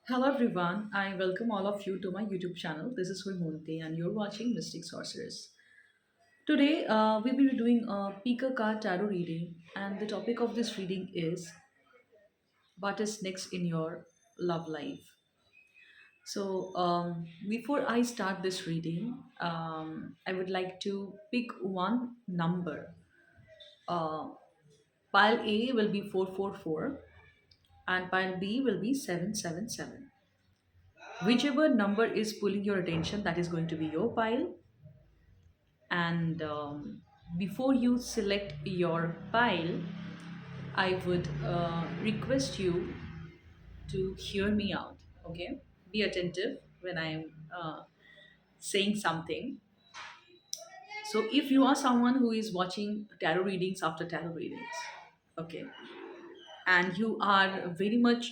Hello everyone, I welcome all of you to my YouTube channel. This is Monte and you're watching Mystic Sorceress. Today we will be doing a Pika card tarot reading and the topic of this reading is what is next in your love life. So before I start this reading, I would like to pick one number. Uh, Pile A will be 444 and pile B will be 777. Whichever number is pulling your attention, that is going to be your pile. And before you select your pile, I would request you to hear me out. Okay, be attentive when I'm saying something. So if you are someone who is watching tarot readings after tarot readings, okay, and you are very much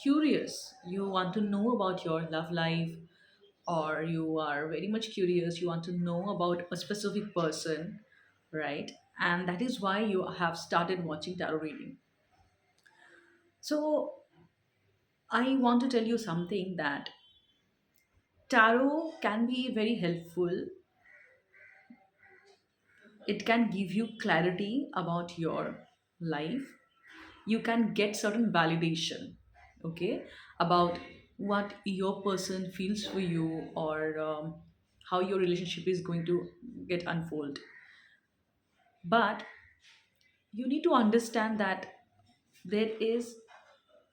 curious, you want to know about your love life, or you are very much curious, you want to know about a specific person, right? And that is why you have started watching tarot reading. So I want to tell you something that tarot can be very helpful. It can give you clarity about your life. You can get certain validation, okay, about what your person feels for you, or how your relationship is going to get unfold. But you need to understand that there is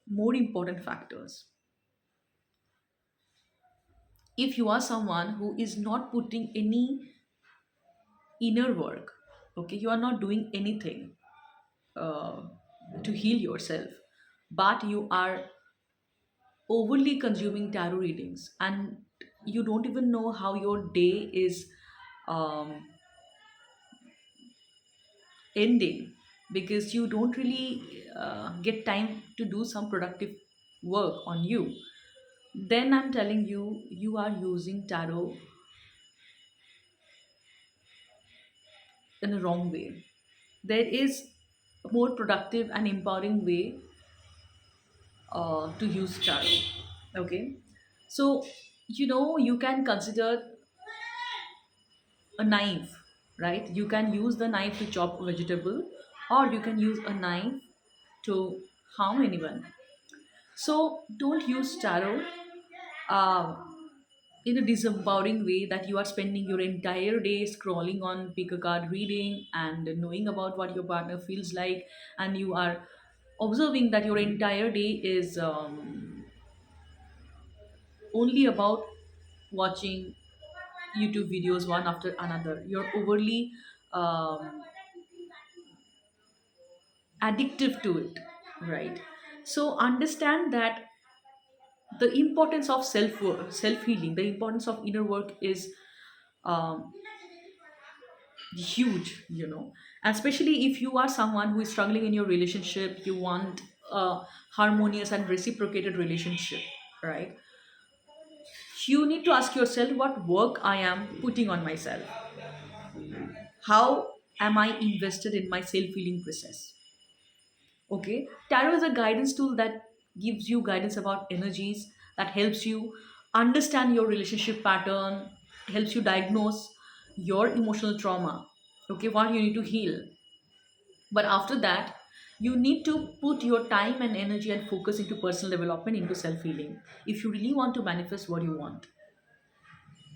more important factors. If you are someone who is not putting any inner work, okay, you are not doing anything uh, to heal yourself, but you are overly consuming tarot readings and you don't even know how your day is um, ending, because you don't really get time to do some productive work on you, then I'm telling you, you are using tarot in a wrong way. There is a more productive and empowering way to use tarot. Okay, so you can consider a knife, right? You can use the knife to chop a vegetable, or you can use a knife to harm anyone. So don't use tarot uh, in a disempowering way, that you are spending your entire day scrolling on pick a card reading and knowing about what your partner feels like, and you are observing that your entire day is only about watching YouTube videos one after another. You're overly um, addictive to it, right? So understand that the importance of self work, self healing, the importance of inner work is um, huge, and especially if you are someone who is struggling in your relationship, you want a harmonious and reciprocated relationship, right? You need to ask yourself what work I am putting on myself. How am I invested in my self healing process? Okay, tarot is a guidance tool that gives you guidance about energies, that helps you understand your relationship pattern, helps you diagnose your emotional trauma, okay, what you need to heal. But after that, you need to put your time and energy and focus into personal development, into self healing, if you really want to manifest what you want.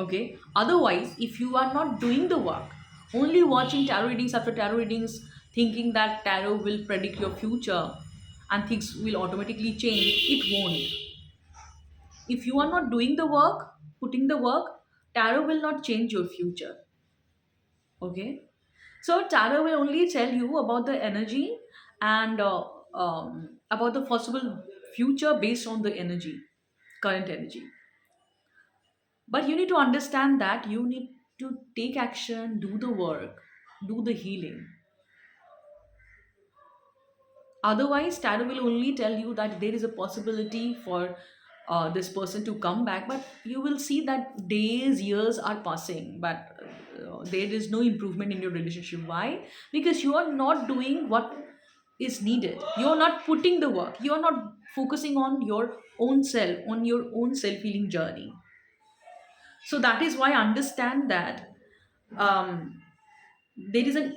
Okay, otherwise, if you are not doing the work, only watching tarot readings after tarot readings, thinking that tarot will predict your future and things will automatically change, it won't. If you are not doing the work, putting the work, tarot will not change your future. Okay, so tarot will only tell you about the energy and about the possible future based on the energy, current energy. But you need to understand that you need to take action, do the work, do the healing. Otherwise, tarot will only tell you that there is a possibility for this person to come back, but you will see that days, years are passing, but there is no improvement in your relationship. Why? Because you are not doing what is needed. You're not putting the work, you're not focusing on your own self, on your own self healing journey. So that is why I understand that there is a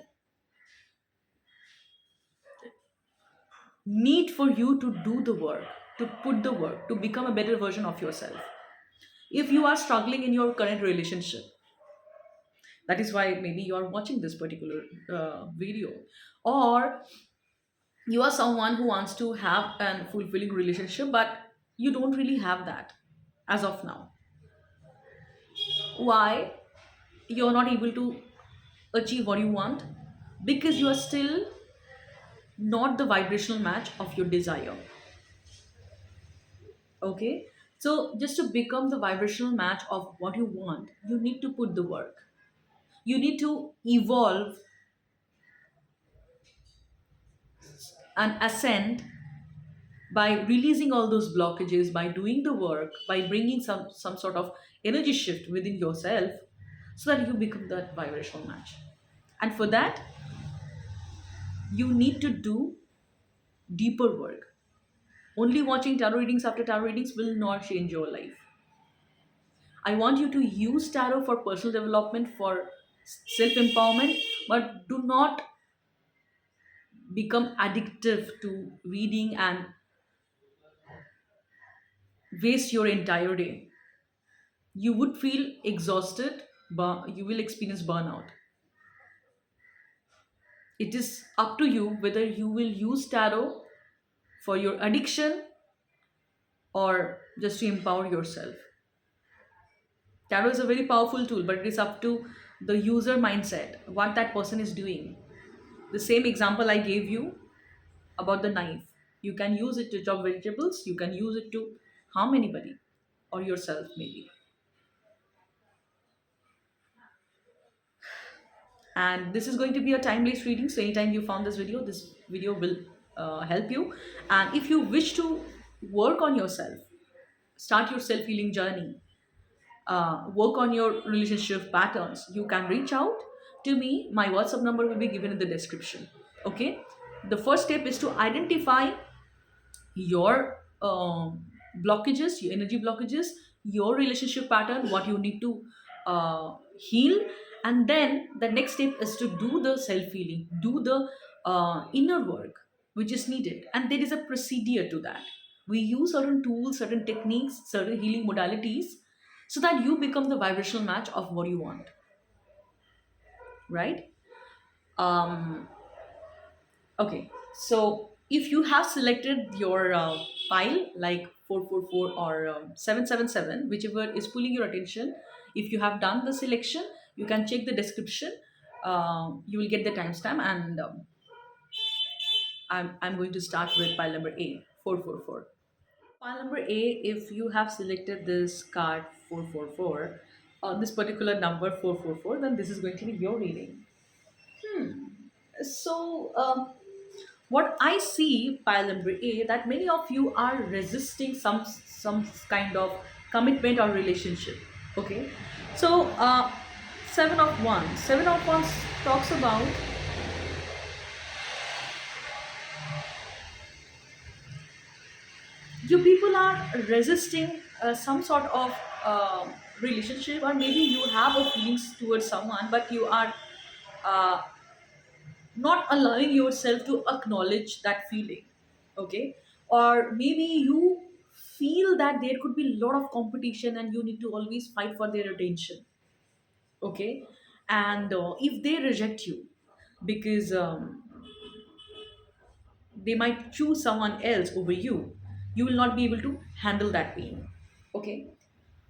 need for you to do the work, to put the work, to become a better version of yourself. If you are struggling in your current relationship, that is why maybe you are watching this particular video, or you are someone who wants to have a fulfilling relationship but you don't really have that as of now. Why you're not able to achieve what you want? Because you are still not the vibrational match of your desire. Okay, so just to become the vibrational match of what you want, you need to put the work. You need to evolve and ascend by releasing all those blockages, by doing the work, by bringing some sort of energy shift within yourself, so that you become that vibrational match. And for that, you need to do deeper work. Only watching tarot readings after tarot readings will not change your life. I want you to use tarot for personal development, for self empowerment, but do not become addictive to reading and waste your entire day. You would feel exhausted, but you will experience burnout. It is up to you whether you will use tarot for your addiction or just to empower yourself. Tarot is a very powerful tool, but it is up to the user mindset, what that person is doing. The same example I gave you about the knife. You can use it to chop vegetables, you can use it to harm anybody or yourself, maybe. And this is going to be a time-based reading, so anytime you found this video will help you. And if you wish to work on yourself, start your self-healing journey, work on your relationship patterns, you can reach out to me. My WhatsApp number will be given in the description. Okay, the first step is to identify your blockages, your energy blockages, your relationship pattern, what you need to heal. And then the next step is to do the self healing, do the inner work which is needed. And there is a procedure to that. We use certain tools, certain techniques, certain healing modalities, so that you become the vibrational match of what you want, right? um, Okay, so if you have selected your file like 444 or 777, whichever is pulling your attention, if you have done the selection, you can check the description. You will get the timestamp, and I'm going to start with file number A, 444. File number A, if you have selected this card 444, this particular number 444, then this is going to be your reading. So, what I see, pile number A, that many of you are resisting some kind of commitment or relationship. Okay, so seven of wands talks about you people are resisting some sort of relationship, or maybe you have a feelings towards someone, but you are uh, not allowing yourself to acknowledge that feeling. Okay, or maybe you feel that there could be a lot of competition and you need to always fight for their attention. Okay, and if they reject you because they might choose someone else over you, you will not be able to handle that pain. Okay,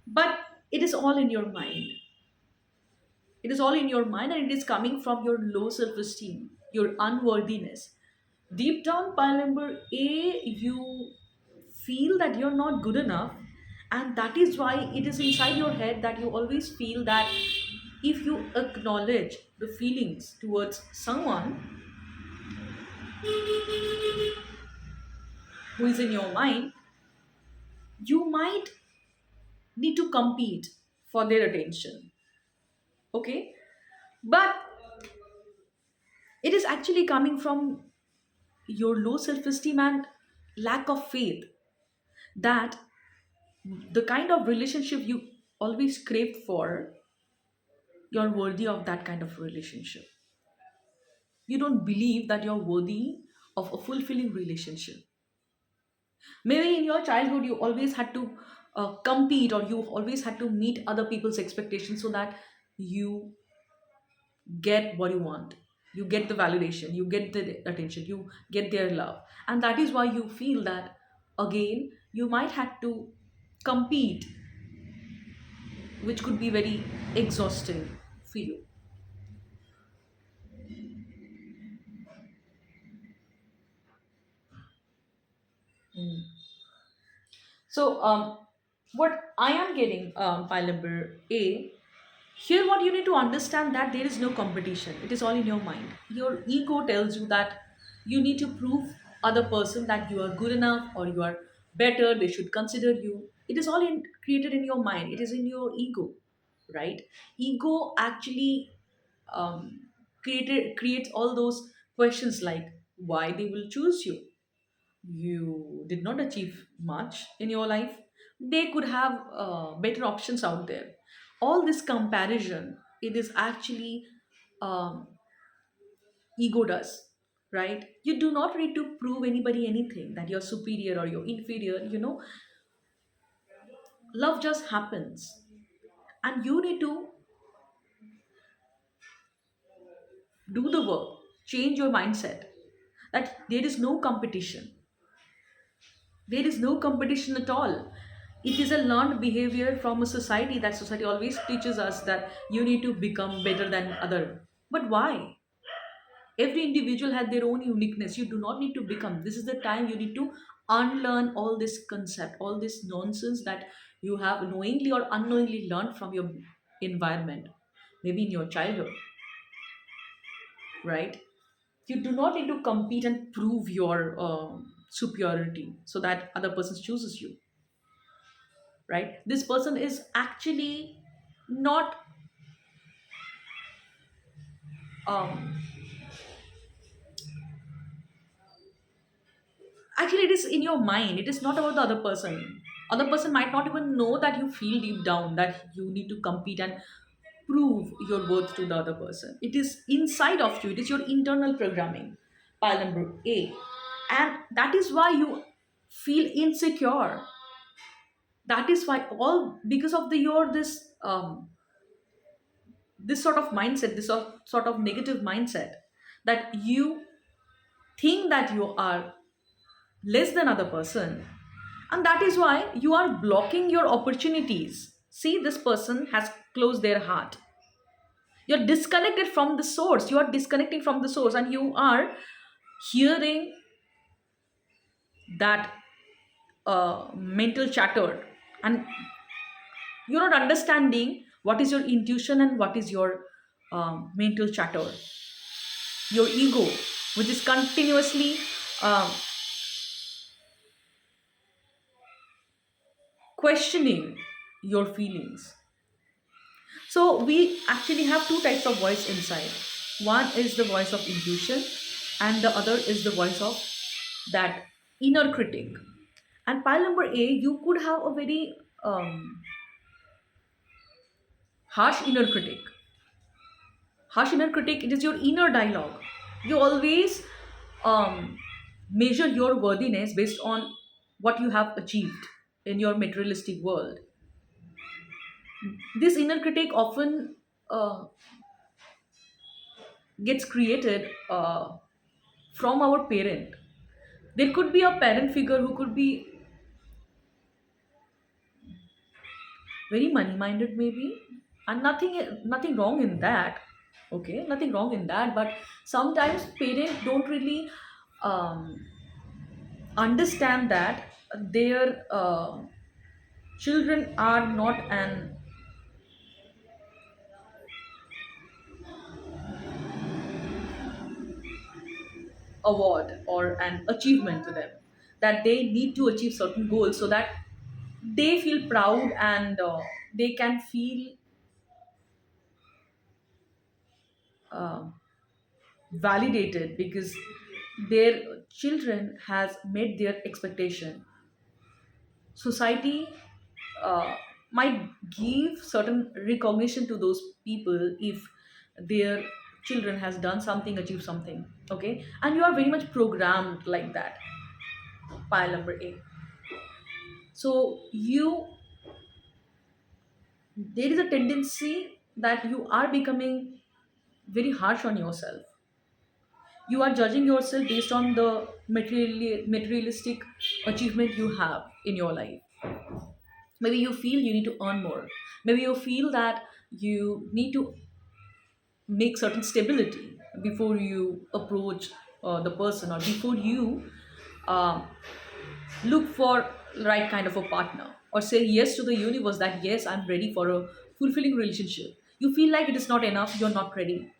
but it is all in your mind. It is all in your mind, and it is coming from your low self esteem, your unworthiness. Deep down, pile number A, you feel that you're not good enough, and that is why it is inside your head that you always feel that if you acknowledge the feelings towards someone who is in your mind, you might need to compete for their attention. Okay, but it is actually coming from your low self-esteem and lack of faith that the kind of relationship you always craved for, you're worthy of that kind of relationship. You don't believe that you're worthy of a fulfilling relationship. Maybe in your childhood you always had to compete, or you always had to meet other people's expectations so that you get what you want. You get the validation, you get the attention, you get their love, and that is why you feel that again you might have to compete, which could be very exhausting for you. So, what I am getting, pile number A, here what you need to understand that there is no competition. It is all in your mind. Your ego tells you that you need to prove other person that you are good enough or you are better. They should consider you. It is all created in your mind. It is in your ego, right? Ego actually creates all those questions like why they will choose you. You did not achieve much in your life. They could have better options out there. All this comparison, it is actually um, ego does, right? You do not need to prove anybody anything that you're superior or you're inferior. Love just happens, and you need to do the work, change your mindset that there is no competition. There is no competition at all. It is a learned behavior from a society, that society always teaches us that you need to become better than other. But why? Every individual had their own uniqueness. You do not need to become. This is the time you need to unlearn all this concept, all this nonsense that you have knowingly or unknowingly learned from your environment, maybe in your childhood, right? You do not need to compete and prove your superiority so that other person chooses you, right? This person is actually not um, actually, it is in your mind. It is not about the other person. Other person might not even know that you feel deep down that you need to compete and prove your worth to the other person. It is inside of you. It is your internal programming. Pile number A. And that is why you feel insecure. That is why, all because of the your this sort of mindset, this sort of negative mindset, that you think that you are less than other person, and that is why you are blocking your opportunities. See, this person has closed their heart. You're disconnected from the source. You are disconnecting from the source, and you are hearing that mental chatter, and you're not understanding what is your intuition and what is your mental chatter, your ego, which is continuously um, questioning your feelings. So we actually have two types of voice inside. One is the voice of intuition, and the other is the voice of that inner critic. And pile number A, you could have a very harsh inner critic. Harsh inner critic, it is your inner dialogue. You always um, measure your worthiness based on what you have achieved in your materialistic world. This inner critic often gets created from our parent. There could be a parent figure who could be very money minded, maybe, and nothing wrong in that. Okay, nothing wrong in that, but sometimes parents don't really um, understand that their children are not an award or an achievement to them, that they need to achieve certain goals so that they feel proud, and they can feel uh, validated, because their children has met their expectation. Society uh, might give certain recognition to those people if their children has done something, achieved something. Okay, and you are very much programmed like that. Pile number A. So you, there is a tendency that you are becoming very harsh on yourself. You are judging yourself based on the materialistic achievement you have in your life. Maybe you feel you need to earn more. Maybe you feel that you need to make certain stability before you approach the person, or before you uh, look for right kind of a partner, or say yes to the universe that yes, I'm ready for a fulfilling relationship. You feel like it is not enough, you're not ready.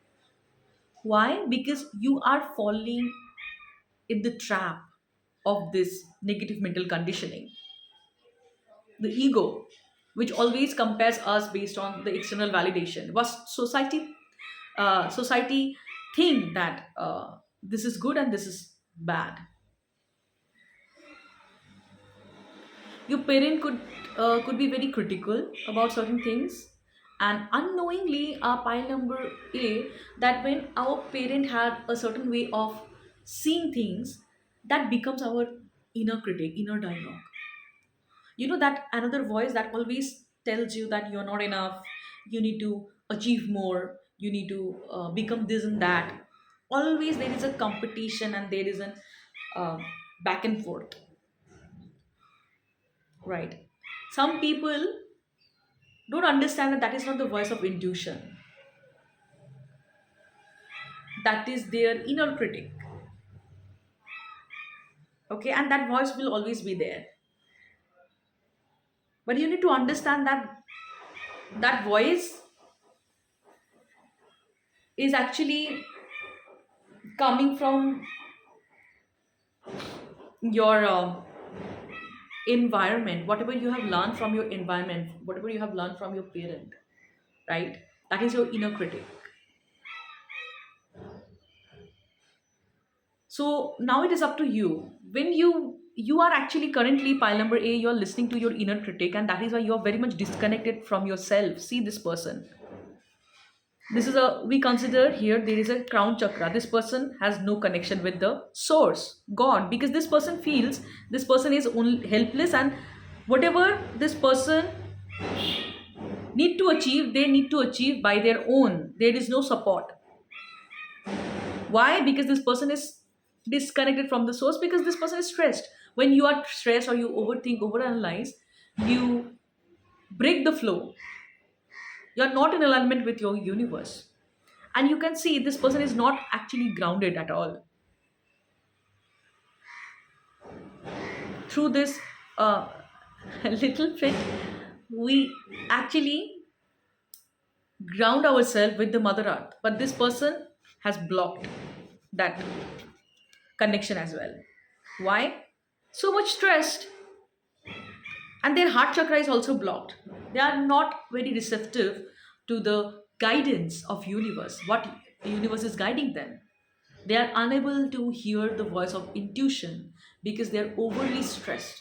Why? Because you are falling in the trap of this negative mental conditioning, the ego, which always compares us based on the external validation. Was society think that this is good and this is bad. Your parent could be very critical about certain things, and unknowingly our pile number A, that when our parent had a certain way of seeing things, that becomes our inner critic, inner dialogue. You know, that another voice that always tells you that you're not enough, you need to achieve more, you need to become this and that. Always there is a competition, and there is an uh, back and forth, right? Some people don't understand that that is not the voice of intuition, that is their inner critic. Okay, and that voice will always be there, but you need to understand that that voice is actually coming from your environment, whatever you have learned from your environment, whatever you have learned from your parent, right? That is your inner critic. So now it is up to you. When you are actually currently pile number A, you are listening to your inner critic, and that is why you are very much disconnected from yourself. See this person, this is a, we consider here there is a crown chakra. This person has no connection with the source, God, because this person feels this person is only helpless, and whatever this person need to achieve, they need to achieve by their own. There is no support. Why? Because this person is disconnected from the source, because this person is stressed. When you are stressed, or you overthink, overanalyze, you break the flow. You're not in alignment with your universe, and you can see this person is not actually grounded at all. Through this uh, little trick, we actually ground ourselves with the mother earth, but this person has blocked that connection as well. Why? So much stressed, and their heart chakra is also blocked. They are not very receptive to the guidance of universe, what universe is guiding them. They are unable to hear the voice of intuition because they are overly stressed.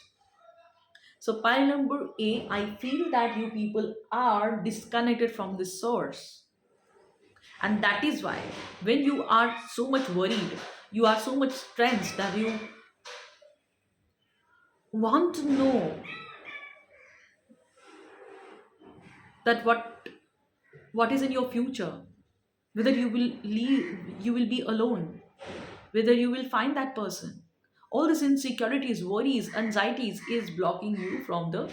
So pile number A, I feel that you people are disconnected from the source, and that is why when you are so much worried, you are so much stressed that you want to know that what is in your future, whether you will leave, you will be alone, whether you will find that person. All this insecurities, worries, anxieties is blocking you from the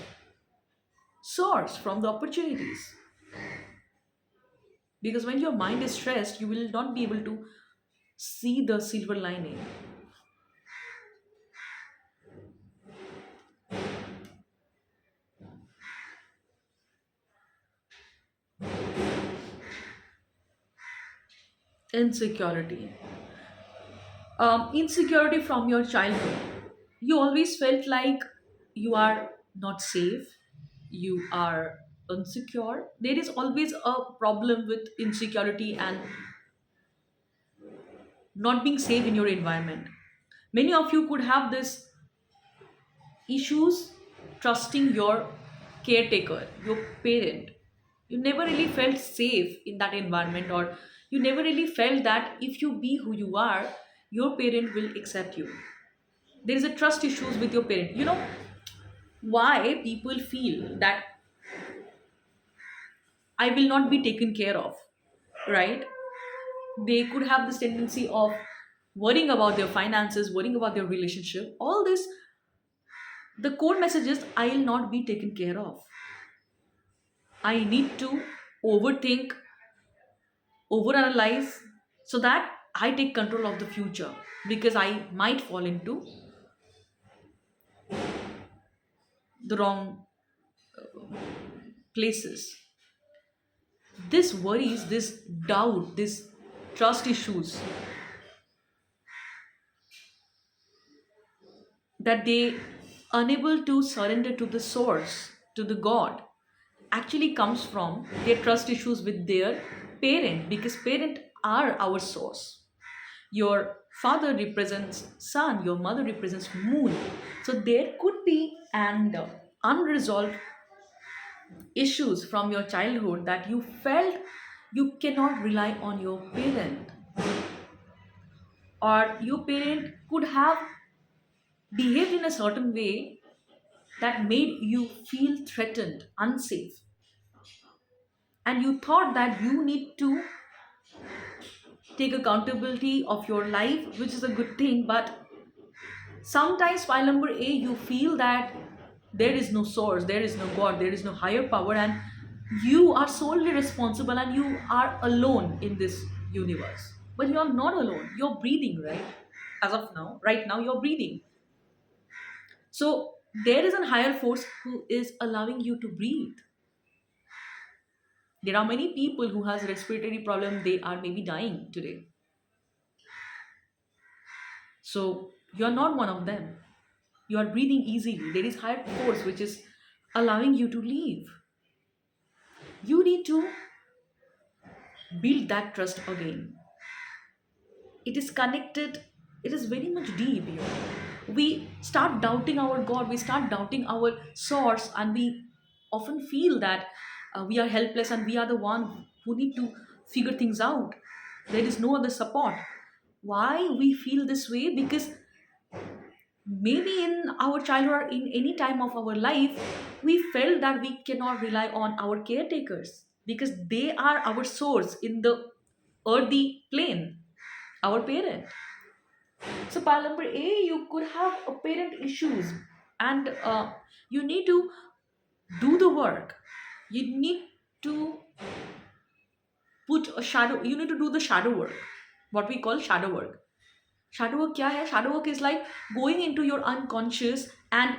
source, from the opportunities. Because when your mind is stressed, you will not be able to see the silver lining. Insecurity, insecurity from your childhood. You always felt like you are not safe, you are insecure. There is always a problem with insecurity and not being safe in your environment. Many of you could have this issues trusting your caretaker, your parent. You never really felt safe in that environment, or you never really felt that if you be who you are, your parent will accept you. There is a trust issues with your parent. You know why people feel that I will not be taken care of, right? They could have this tendency of worrying about their finances, worrying about their relationship. All this, the core message is I will not be taken care of. I need to overthink, overanalyze, so that I take control of the future, because I might fall into the wrong places. This worries, this doubt, this trust issues that they unable to surrender to the source, to the God, actually comes from their trust issues with their parent, because parent are our source. Your father represents sun, your mother represents moon. So there could be an unresolved issues from your childhood that you felt you cannot rely on your parent, or your parent could have behaved in a certain way that made you feel threatened, unsafe, and you thought that you need to take accountability of your life, which is a good thing. But sometimes, file number A, you feel that there is no source, there is no God, there is no higher power, and you are solely responsible and you are alone in this universe. But you are not alone, you're breathing, right? As of now, right now, you're breathing. So, there is a higher force who is allowing you to breathe. There are many people who has respiratory problem, they are maybe dying today. So, you're not one of them. You are breathing easily. There is higher force which is allowing you to live. You need to build that trust again. It is connected, it is very much deep here. We start doubting our God, we start doubting our source, and we often feel that we are helpless and we are the one who need to figure things out. There is no other support. Why we feel this way? Because maybe in our childhood or in any time of our life, we felt that we cannot rely on our caretakers because they are our source in the earthy plane, our parent. So, pile number A, you could have a parent issues, and you need to do the work. You need to put a shadow. You need to do the shadow work. What we call shadow work. Shadow work क्या है? Shadow work is like going into your unconscious and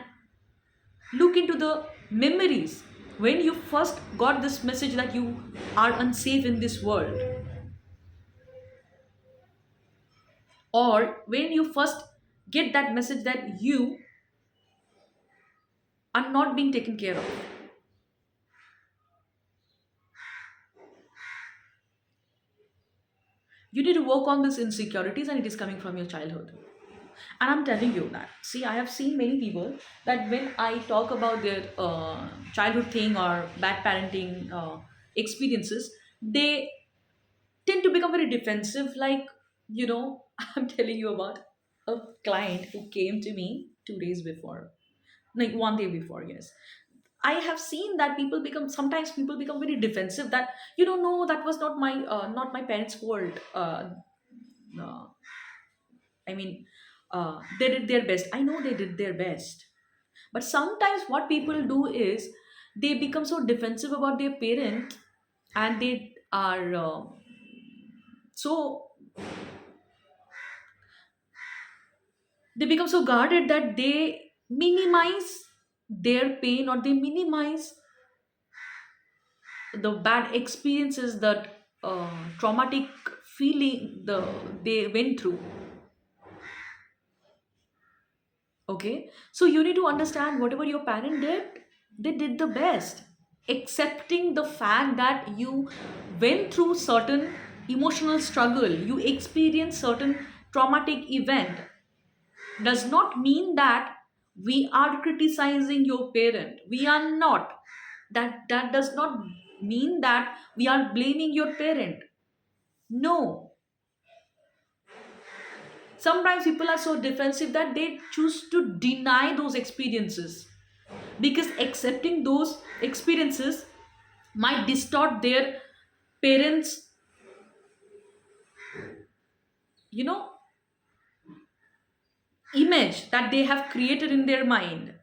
look into the memories when you first got this message that you are unsafe in this world, or when you first get that message that you are not being taken care of. You need to work on these insecurities, and it is coming from your childhood. And I'm telling you that, see, I have seen many people that when I talk about their childhood thing or bad parenting experiences, they tend to become very defensive. Like, I'm telling you about a client who came to me 2 days before, like one day before, yes. I have seen that sometimes people become very defensive, that no, that was not my parents fault. Uh, I mean, they did their best. I know they did their best. But sometimes what people do is they become so defensive about their parent, and they are so they become so guarded that they minimize their pain, or they minimize the bad experiences, that traumatic feeling they went through. Okay, so you need to understand whatever your parent did, they did the best. Accepting the fact that you went through certain emotional struggle, you experienced certain traumatic event does not mean that we are criticizing your parent. We are not. That does not mean that we are blaming your parent. No. Sometimes people are so defensive that they choose to deny those experiences, because accepting those experiences might distort their parents, you know, image that they have created in their mind.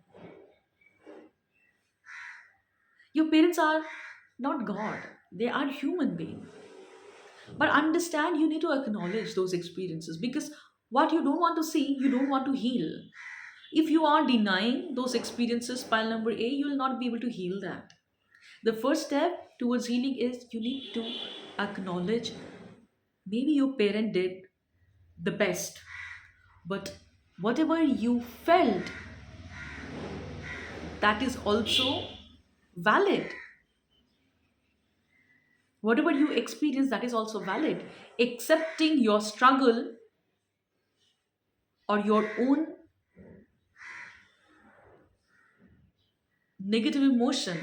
Your parents are not God, they are human beings. But understand, you need to acknowledge those experiences, because what you don't want to see, you don't want to heal. If you are denying those experiences, pile number A, you will not be able to heal that. The first step towards healing is you need to acknowledge maybe your parent did the best, but whatever you felt, that is also valid. Whatever you experience, that is also valid. Accepting your struggle or your own negative emotion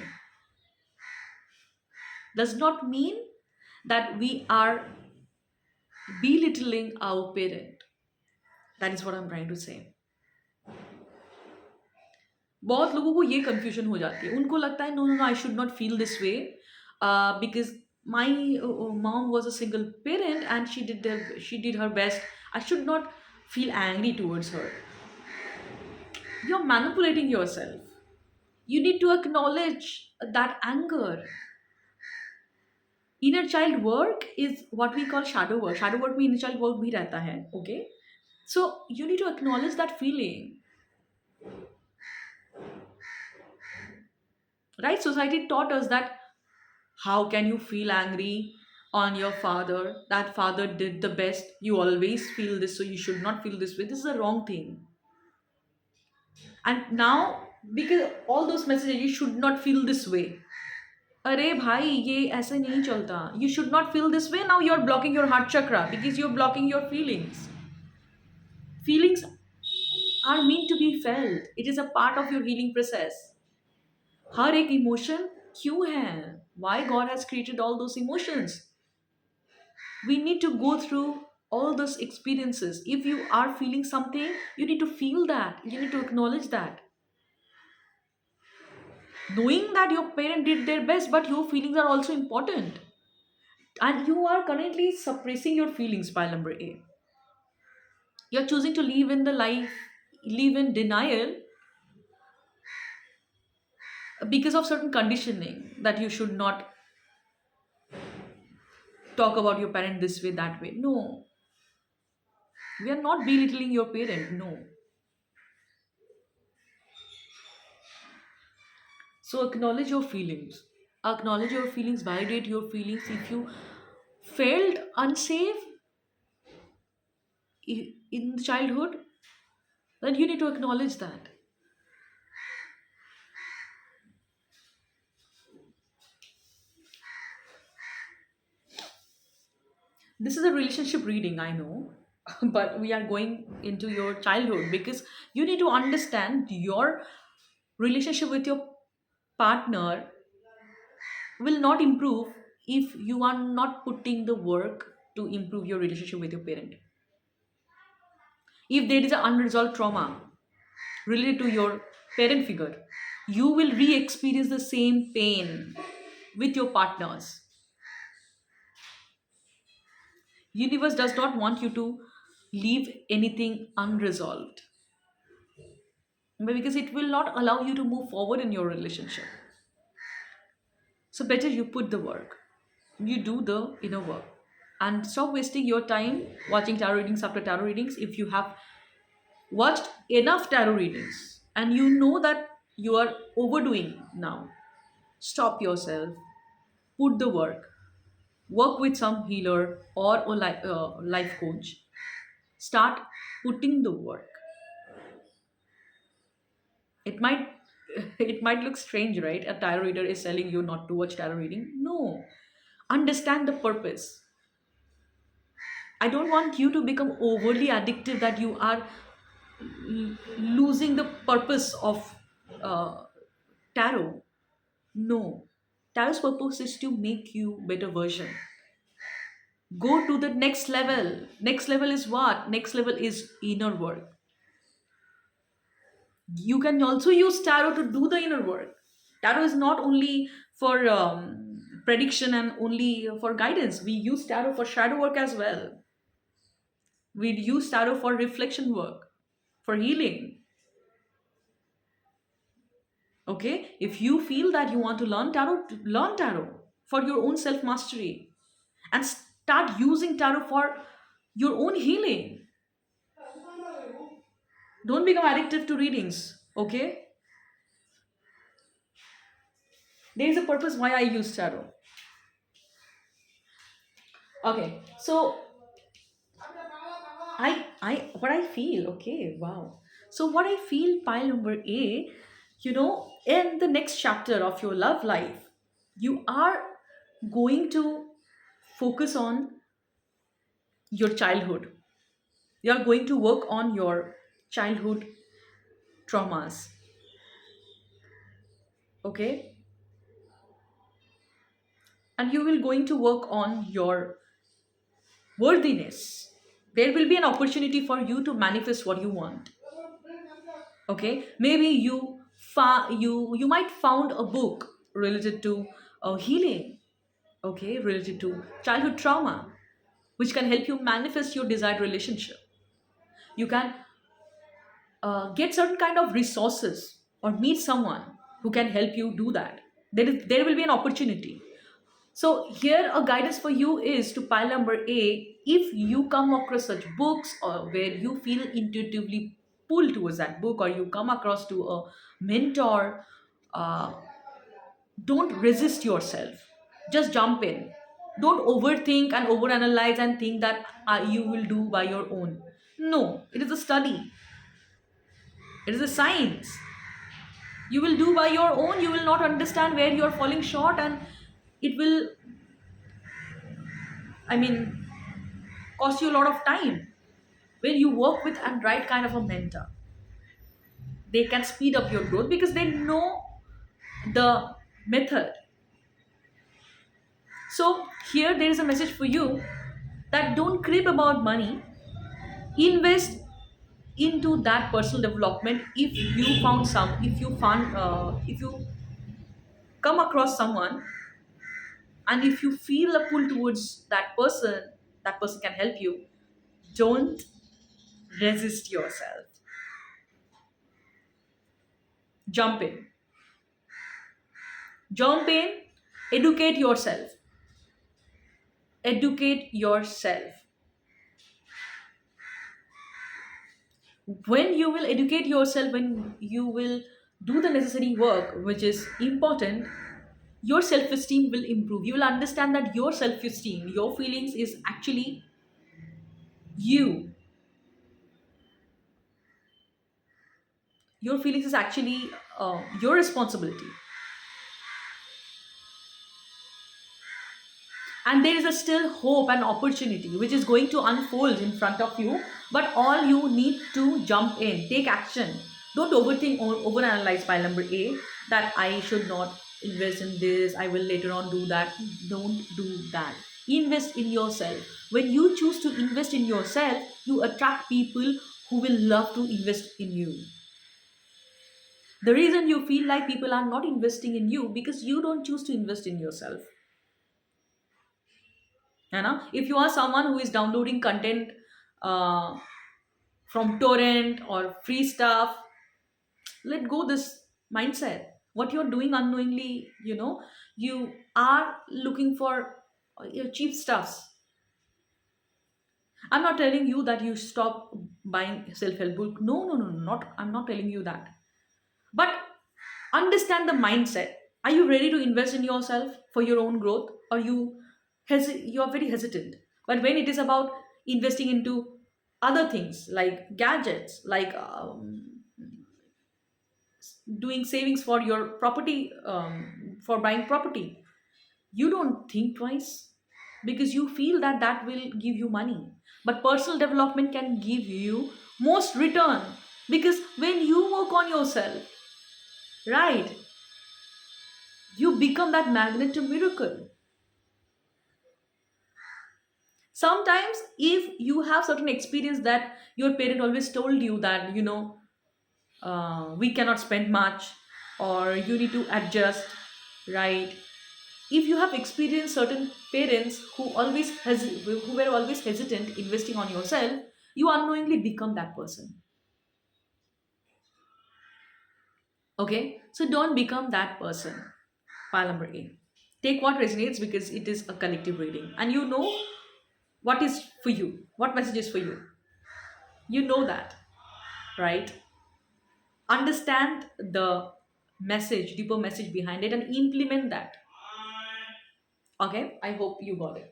does not mean that we are belittling our parent. That is what I'm trying to say. बहुत लोगों को ये confusion हो जाती है, उनको लगता है no no I should not feel this way because my mom was a single parent and she did her best. I should not feel angry towards her. You're manipulating yourself. You need to acknowledge that anger. Inner child work is what we call shadow work. Shadow work में inner child work भी रहता है. Okay, so you need to acknowledge that feeling, right? Society taught us that how can you feel angry on your father? That father did the best. You always feel this, so you should not feel this way. This is a wrong thing. And now, because all those messages, you should not feel this way. अरे भाई ये ऐसे नहीं चलता. You should not feel this way. Now you're blocking your heart chakra because you're blocking your feelings. Feelings are meant to be felt. It is a part of your healing process. हर एक emotion क्यों है? Why God has created all those emotions? We need to go through all those experiences. If you are feeling something, you need to feel that. You need to acknowledge that. Knowing that your parent did their best, but your feelings are also important. And you are currently suppressing your feelings, pile number A. You're choosing to live in the life, live in denial because of certain conditioning that you should not talk about your parent this way, that way. No, we are not belittling your parent. No. So acknowledge your feelings. Acknowledge your feelings, validate your feelings. If you felt unsafe in childhood, then you need to acknowledge that. This is a relationship reading, I know, but we are going into your childhood because you need to understand your relationship with your partner will not improve if you are not putting the work to improve your relationship with your parent. If there is an unresolved trauma related to your parent figure, you will re experience the same pain with your partners. Universe does not want you to leave anything unresolved, because it will not allow you to move forward in your relationship. So better you put the work, you do the inner work, and stop wasting your time watching tarot readings after tarot readings. If you have watched enough tarot readings and you know that you are overdoing now, stop yourself, put the work, work with some healer or a life coach. Start putting the work. It might it might look strange, right? A tarot reader is telling you not to watch tarot reading. No, understand the purpose I don't want you to become overly addictive that you are losing the purpose of uh, tarot. No. Tarot's purpose is to make you better version. Go to the next level. Next level is what? Next level is inner work. You can also use tarot to do the inner work. Tarot is not only for prediction and only for guidance. We use tarot for shadow work as well. We use tarot for reflection work, for healing. Okay, if you feel that you want to learn tarot for your own self mastery and start using tarot for your own healing. Don't become addictive to readings. Okay, there is a purpose why I use tarot. Okay, so what I feel, okay, wow. So what I feel, pile number A, in the next chapter of your love life, you are going to focus on your childhood. You are going to work on your childhood traumas, okay? And you will going to work on your worthiness. There will be an opportunity for you to manifest what you want. Okay, maybe you might found a book related to healing, okay, related to childhood trauma, which can help you manifest your desired relationship. You can get certain kind of resources or meet someone who can help you do that. There will be an opportunity. So here a guidance for you is to pile number A. If you come across such books or where you feel intuitively pulled towards that book, or you come across to a mentor, uh, don't resist yourself. Just jump in. Don't overthink and overanalyze and think that you will do by your own. No, it is a study. It is a science. You will do by your own. You will not understand where you are falling short, and it will, I mean, cost you a lot of time. When you work with and right kind of a mentor, they can speed up your growth because they know the method. So here there is a message for you that don't crib about money. Invest into that personal development. If you come across someone, and if you feel a pull towards that person can help you. Don't resist yourself. Jump in. Jump in. Educate yourself. Educate yourself. When you will educate yourself, when you will do the necessary work, which is important, your self-esteem will improve. You will understand that your self-esteem, your feelings is actually you. Your feelings is actually your responsibility. And there is a still hope and opportunity which is going to unfold in front of you, but all you need to jump in, take action. Don't overthink or overanalyze by number A, that I should not invest in this, I will later on do that. Don't do that. Invest in yourself. When you choose to invest in yourself, you attract people who will love to invest in you. The reason you feel like people are not investing in you because you don't choose to invest in yourself. If you are someone who is downloading content uh, from torrent or free stuff, let go this mindset. What you're doing unknowingly, you are looking for cheap stuffs. I'm not telling you that you stop buying self-help book. No, no, no, not. I'm not telling you that. But understand the mindset. Are you ready to invest in yourself for your own growth, or you are very hesitant? But when it is about investing into other things like gadgets, like doing savings for your property, for buying property, you don't think twice because you feel that that will give you money. But personal development can give you most return, because when you work on yourself, right, you become that magnet to miracle. Sometimes if you have certain experience that your parent always told you that, we cannot spend much, or you need to adjust, right? If you have experienced certain parents who were always hesitant investing on yourself, you unknowingly become that person. Okay, so don't become that person. File number A. Take what resonates, because it is a collective reading, and you know what is for you, what message is for you. You know that, right? Understand the message, deeper message behind it, and implement that. Okay, I hope you got it.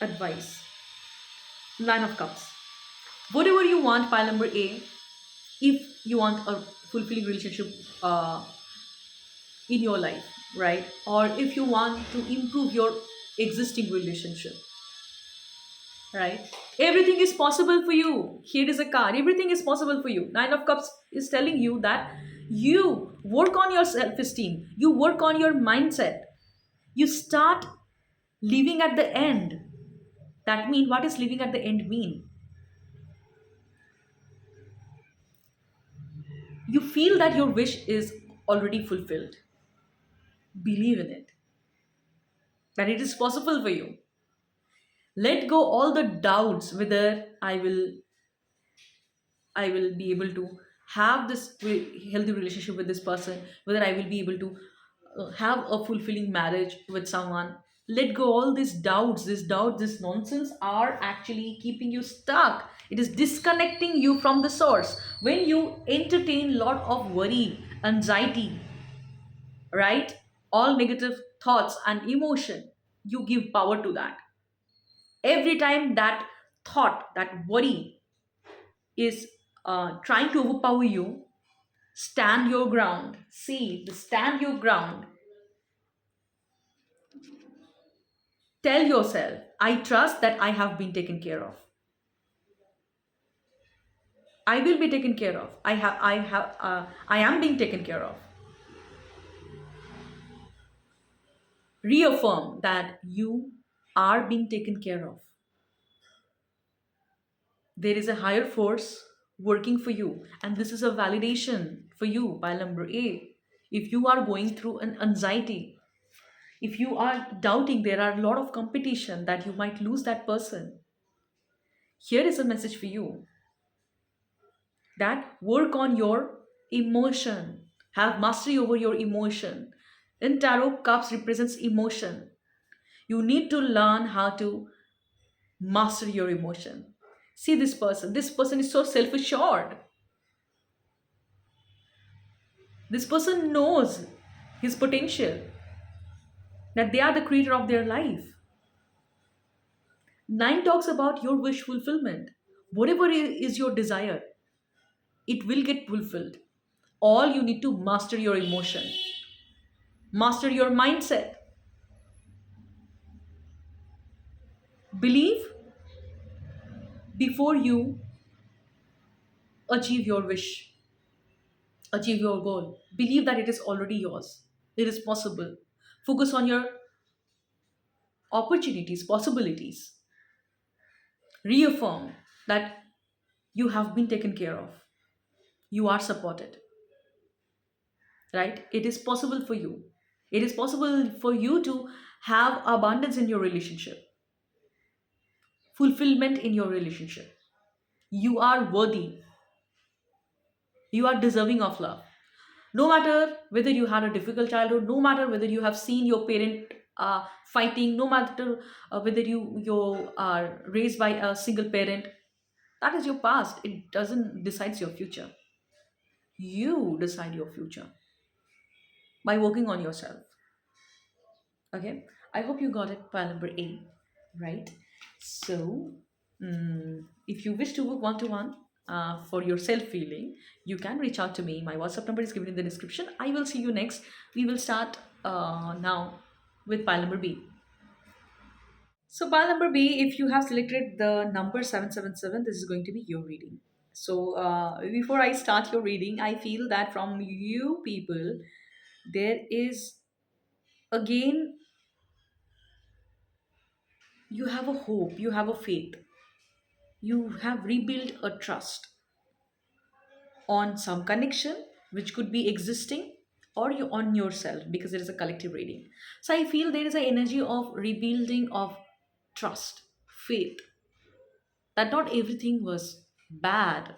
Advice. Nine of Cups. Whatever you want, pile number A, if you want a fulfilling relationship uh, in your life, right? Or if you want to improve your existing relationship, right? Everything is possible for you. Here is a card. Everything is possible for you. Nine of Cups is telling you that you work on your self esteem, you work on your mindset, you start living at the end. That means, what is living at the end mean? You feel that your wish is already fulfilled. Believe in it, that it is possible for you. Let go all the doubts whether I will be able to have this healthy relationship with this person, whether I will be able to have a fulfilling marriage with someone. Let go all these doubts. This doubt, this nonsense are actually keeping you stuck. It is disconnecting you from the source. When you entertain lot of worry, anxiety, right, all negative thoughts and emotion, you give power to that. Every time that thought, that worry is trying to overpower you, stand your ground. See, the stand your ground. Tell yourself, I trust that I have been taken care of. I will be taken care of. I am being taken care of. Reaffirm that you are being taken care of. There is a higher force working for you, and this is a validation for you by number A. If you are going through an anxiety, if you are doubting, there are a lot of competition that you might lose that person. Here is a message for you, that work on your emotion, have mastery over your emotion. In tarot, cups represents emotion. You need to learn how to master your emotion. See, this person is so self-assured. This person knows his potential, that they are the creator of their life. Nine talks about your wish fulfillment. Whatever is your desire, it will get fulfilled. All you need to master your emotion, master your mindset, believe before you achieve your wish, achieve your goal. Believe that it is already yours. It is possible. Focus on your opportunities, possibilities. Reaffirm that you have been taken care of. You are supported, right? It is possible for you. It is possible for you to have abundance in your relationship, fulfillment in your relationship. You are worthy. You are deserving of love. No matter whether you had a difficult childhood, no matter whether you have seen your parent fighting, no matter whether you are raised by a single parent, that is your past. It doesn't decides your future. You decide your future by working on yourself. Okay, I hope you got it by number A, right? So, if you wish to work one to one for your self feeling, you can reach out to me. My WhatsApp number is given in the description. I will see you next. We will start now with pile number B. So, pile number B, if you have selected the number 777, this is going to be your reading. So, before I start your reading, I feel that from you people, there is again, you have a hope, you have a faith, you have rebuilt a trust on some connection which could be existing, or you on yourself, because it is a collective reading. So, I feel there is an energy of rebuilding of trust, faith, that not everything was bad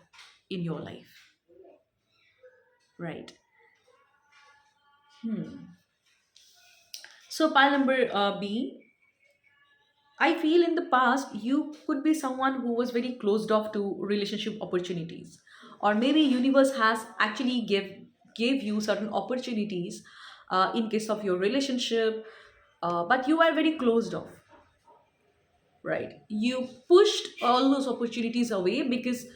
in your life, right? So pile number B, I feel in the past you could be someone who was very closed off to relationship opportunities, or maybe universe has actually gave you certain opportunities in case of your relationship, but you are very closed off, right? You pushed all those opportunities away because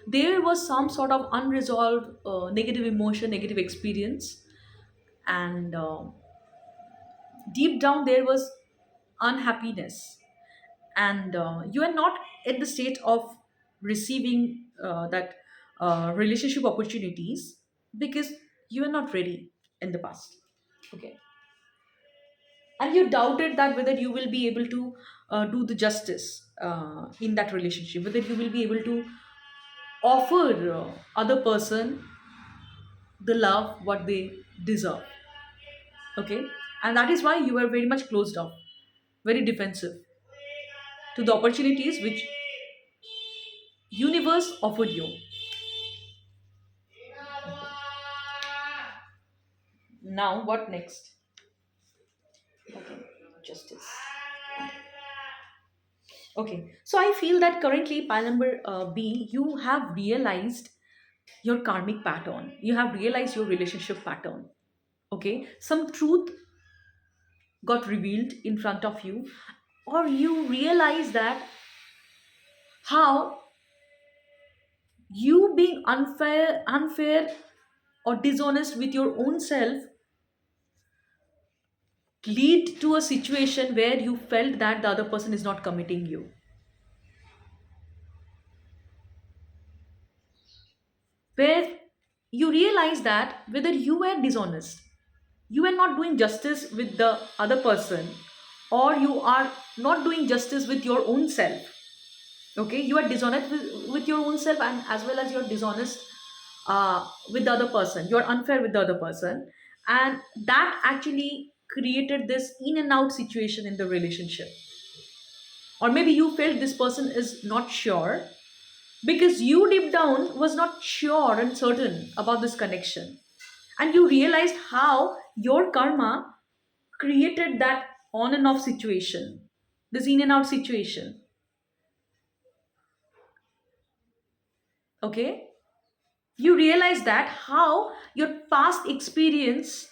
there was some sort of unresolved negative emotion, negative experience, and deep down there was unhappiness, and you are not at the state of receiving that relationship opportunities because you are not ready in the past, okay? And you doubted that whether you will be able to do the justice in that relationship, whether you will be able to offer other person the love what they deserve, okay? And that is why you were very much closed off, very defensive to the opportunities which universe offered you. Now what next? Okay, justice. Okay, so I feel that currently pile number B, you have realized your karmic pattern, you have realized your relationship pattern, okay? Some truth got revealed in front of you, or you realize that how you being unfair or dishonest with your own self lead to a situation where you felt that the other person is not committing you, where you realize that whether you were dishonest, you are not doing justice with the other person, or you are not doing justice with your own self, okay? You are dishonest with your own self, and as well as you're dishonest with the other person, you're unfair with the other person, and that actually created this in and out situation in the relationship. Or maybe you felt this person is not sure because you deep down was not sure and certain about this connection, and you realized how your karma created that on and off situation, this in and out situation, okay? You realize that how your past experience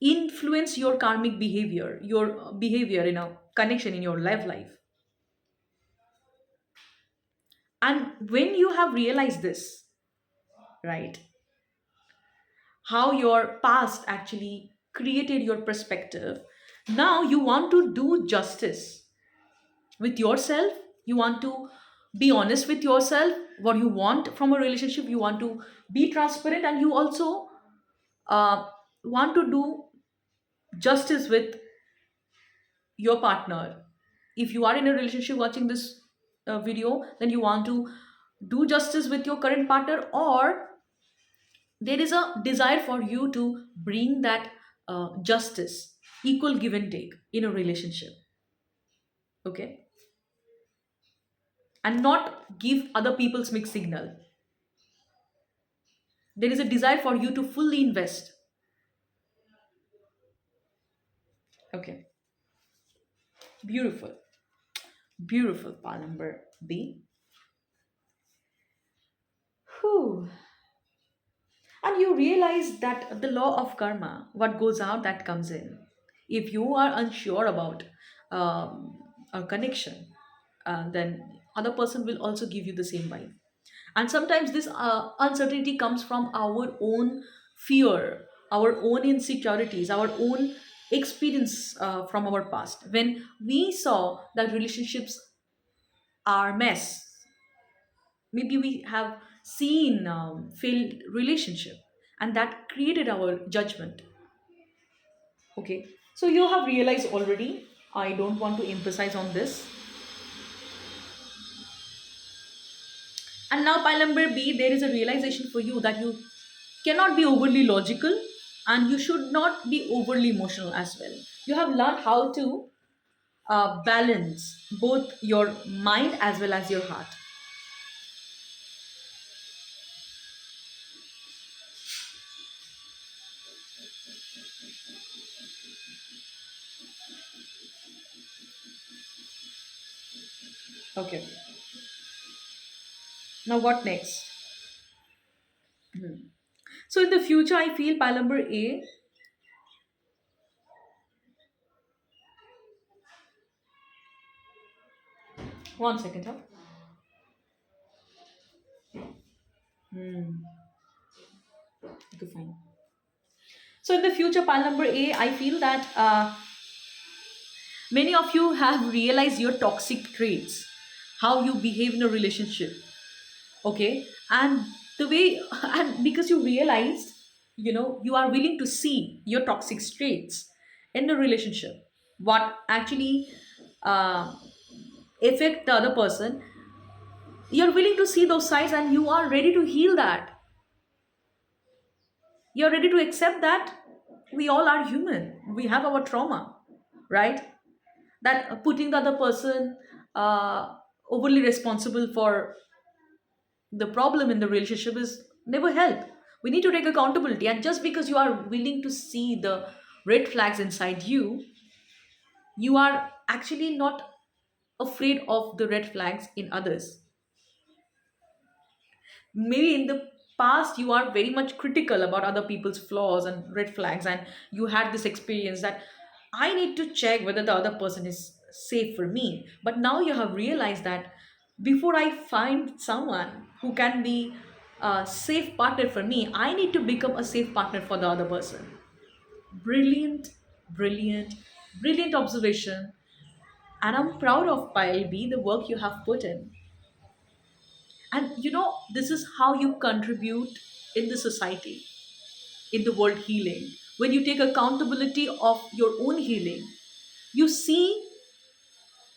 influence your karmic behavior, your behavior in a connection in your life. And when you have realized this, right, how your past actually created your perspective, now you want to do justice with yourself, you want to be honest with yourself, what you want from a relationship, you want to be transparent, and you also uh, want to do justice with your partner. If you are in a relationship watching this video, then you want to do justice with your current partner, or there is a desire for you to bring that justice, equal give and take in a relationship, okay? And not give other people's mixed signal. There is a desire for you to fully invest, okay? Beautiful, beautiful, pal number B. Whew. And you realize that the law of karma, what goes out, that comes in. If you are unsure about a connection, then other person will also give you the same vibe. And sometimes this uncertainty comes from our own fear, our own insecurities, our own experience from our past, when we saw that relationships are mess. Maybe we have seen failed relationship, and that created our judgment. Okay, so you have realized already. I don't want to emphasize on this. And now, pile number B, there is a realization for you that you cannot be overly logical and you should not be overly emotional as well. You have learned how to balance both your mind as well as your heart. Okay, now what next? So, in the future, I feel pile number A. One second, huh? Okay, fine. So, in the future, pile number A, I feel that many of you have realized your toxic traits, how you behave in a relationship. Okay, and the way, and because you realized, you are willing to see your toxic traits in the relationship, what actually uh, affect the other person. You're willing to see those sides and you are ready to heal that. You're ready to accept that we all are human, we have our trauma, right? That putting the other person overly responsible for the problem in the relationship is never help. We need to take accountability, and just because you are willing to see the red flags inside you, you are actually not afraid of the red flags in others. Maybe in the past you are very much critical about other people's flaws and red flags, and you had this experience that I need to check whether the other person is safe for me. But now you have realized that before I find someone who can be a safe partner for me, I need to become a safe partner for the other person. Brilliant, brilliant, brilliant observation. And I'm proud of Pile B, the work you have put in. And this is how you contribute in the society, in the world healing. When you take accountability of your own healing, you see,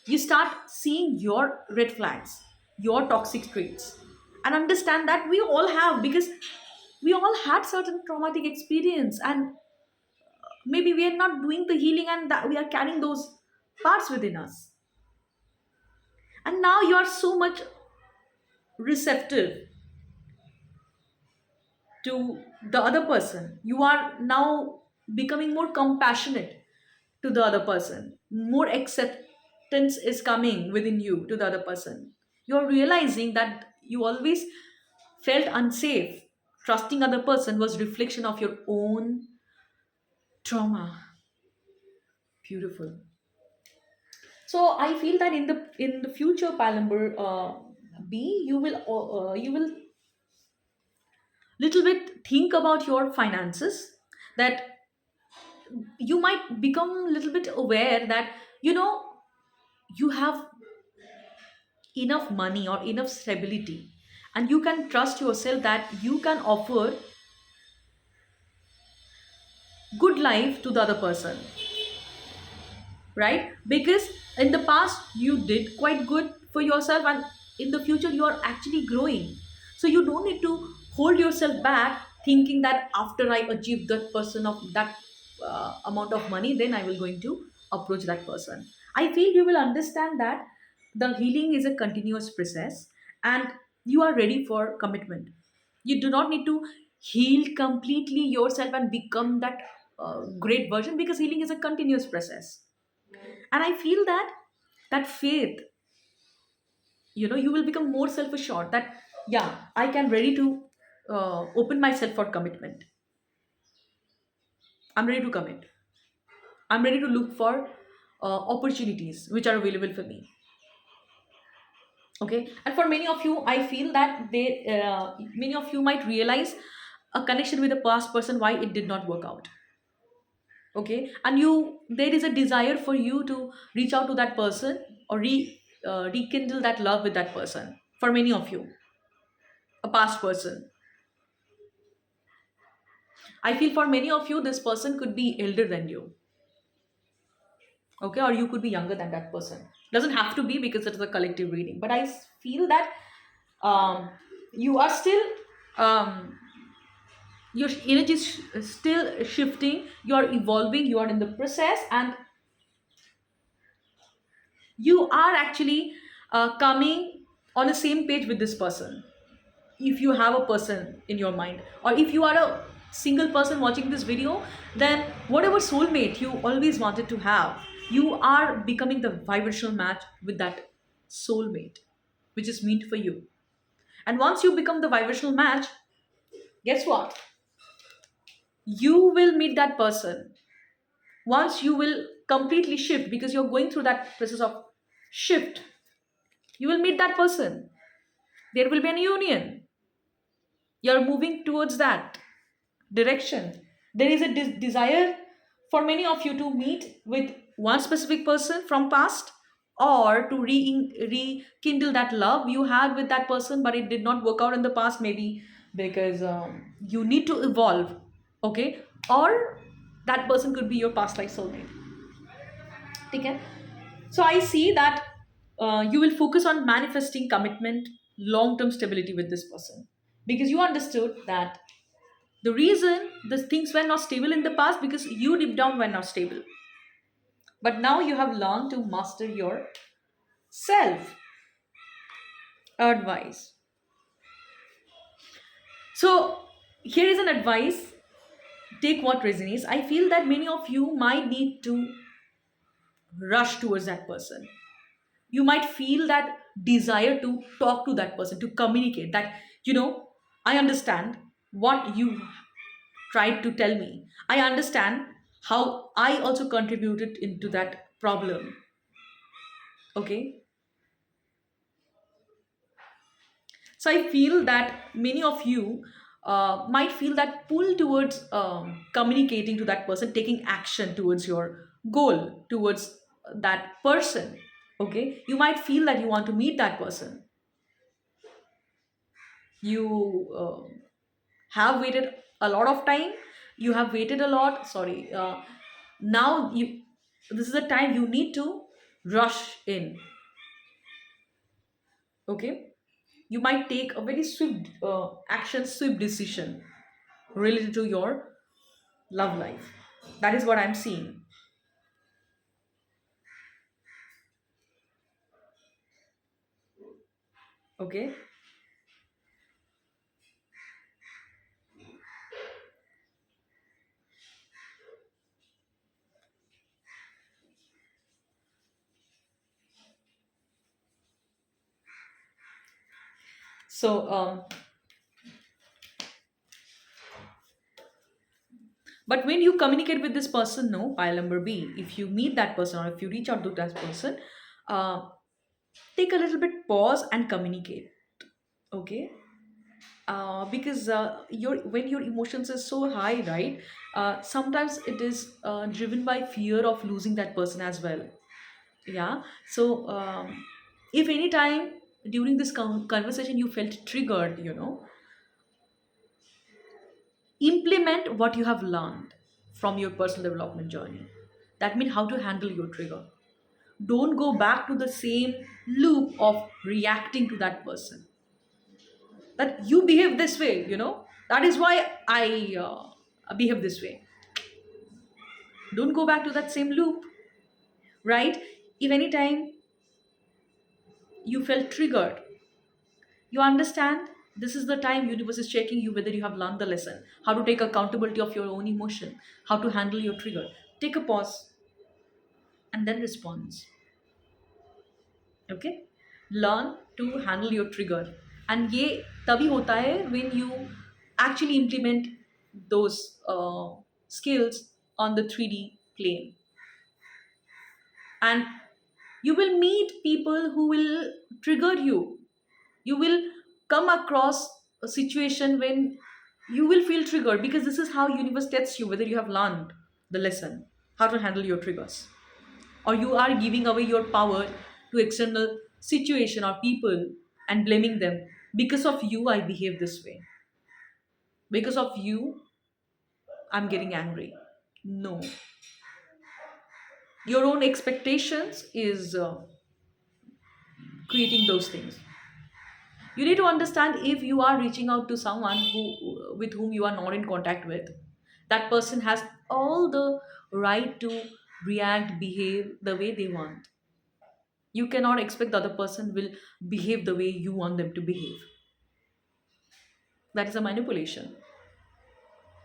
you start seeing your red flags, your toxic traits, and understand that we all have, because we all had certain traumatic experience, and maybe we are not doing the healing and that we are carrying those parts within us. And now you are so much receptive to the other person. You are now becoming more compassionate to the other person. More acceptance is coming within you to the other person. You're realizing that you always felt unsafe. Trusting other person was reflection of your own trauma. Beautiful. So I feel that in the future, Palamber B, you will little bit think about your finances, that you might become a little bit aware that you have enough money or enough stability, and you can trust yourself that you can offer good life to the other person, right? Because in the past you did quite good for yourself, and in the future you are actually growing. So you don't need to hold yourself back thinking that after I achieve that person of that amount of money, then I will going to approach that person. I feel you will understand that the healing is a continuous process, and you are ready for commitment. You do not need to heal completely yourself and become that great version, because healing is a continuous process. And I feel that that faith, you will become more self assured that yeah, I can ready to open myself for commitment. I'm ready to commit. I'm ready to look for opportunities which are available for me. Okay, and for many of you I feel that many of you might realize a connection with a past person, why it did not work out. Okay, and you there is a desire for you to reach out to that person, or rekindle that love with that person. For many of you, a past person, I feel for many of you this person could be elder than you. Okay, or you could be younger than that person. Doesn't have to be, because it is a collective reading, but feel that um, you are still um, your energy is still shifting, you are evolving, you are in the process, and you are actually coming on the same page with this person. If you have a person in your mind, or if you are a single person watching this video, then whatever soulmate you always wanted to have, you are becoming the vibrational match with that soulmate, which is meant for you. And once you become the vibrational match, guess what? You will meet that person. Once you will completely shift, because you're going through that process of shift, you will meet that person. There will be a union. You're moving towards that direction. There is a desire for many of you to meet with one specific person from past, or to rekindle that love you had with that person, but it did not work out in the past, maybe because you need to evolve. Okay, or that person could be your past life soulmate. Okay, so I see that you will focus on manifesting commitment, long term stability with this person, because you understood that the reason the things were not stable in the past, because you deep down were not stable. But now you have learned to master your self. Advice. So here is an advice. Take what resonates. I feel that many of you might need to rush towards that person. You might feel that desire to talk to that person, to communicate that, I understand what you tried to tell me. I understand how I also contributed into that problem. Okay. So I feel that many of you might feel that pull towards communicating to that person, taking action towards your goal, towards that person. Okay. You might feel that you want to meet that person. You have waited a lot of time. You have waited a lot. Sorry. Now this is the time you need to rush in. Okay. You might take a very swift action, swift decision related to your love life. That is what I'm seeing. Okay. So but when you communicate with this person, no, pile number B, if you meet that person, or if you reach out to that person, uh, take a little bit pause and communicate. Okay. Because your when your emotions are so high, right, sometimes it is driven by fear of losing that person as well. Yeah. So if any time during this conversation you felt triggered, implement what you have learned from your personal development journey. That means how to handle your trigger. Don't go back to the same loop of reacting to that person, that you behave this way, that is why I behave this way. Don't go back to that same loop, right? If any time you felt triggered, you understand this is the time universe is checking you whether you have learned the lesson, how to take accountability of your own emotion, how to handle your trigger. Take a pause and then response. Okay. Learn to handle your trigger. And ये तभी होता है when you actually implement those skills on the 3D plane. And you will meet people who will trigger you. You will come across a situation when you will feel triggered, because this is how universe tests you whether you have learned. the lesson, how to handle your triggers, or you are giving away your power to external situation or people and blaming them. Because of you I behave this way, because of you I'm getting angry. No, your own expectations is creating those things. You need to understand, if you are reaching out to someone who with whom you are not in contact with, that person has all the right to react, behave the way they want. You cannot expect the other person will behave the way you want them to behave. That is a manipulation.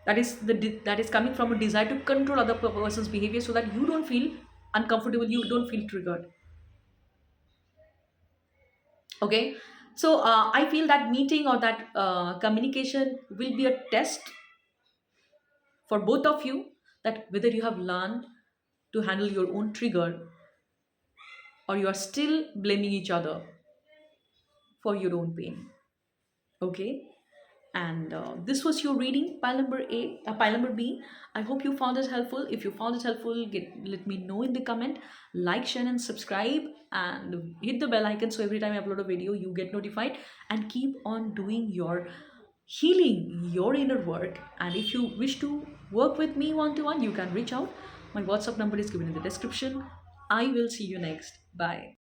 That is coming from a desire to control other person's behavior so that you don't feel uncomfortable, you don't feel triggered. Okay, so I feel that meeting or that communication will be a test for both of you, that whether you have learned to handle your own trigger, or you are still blaming each other for your own pain. Okay, and this was your reading, pile number A, pile number B. I hope you found it helpful. If you found it helpful, let me know in the comment. Like, share, and subscribe, and hit the bell icon so every time I upload a video, you get notified. And keep on doing your healing, your inner work. And if you wish to work with me one to one, you can reach out. My WhatsApp number is given in the description. I will see you next. Bye.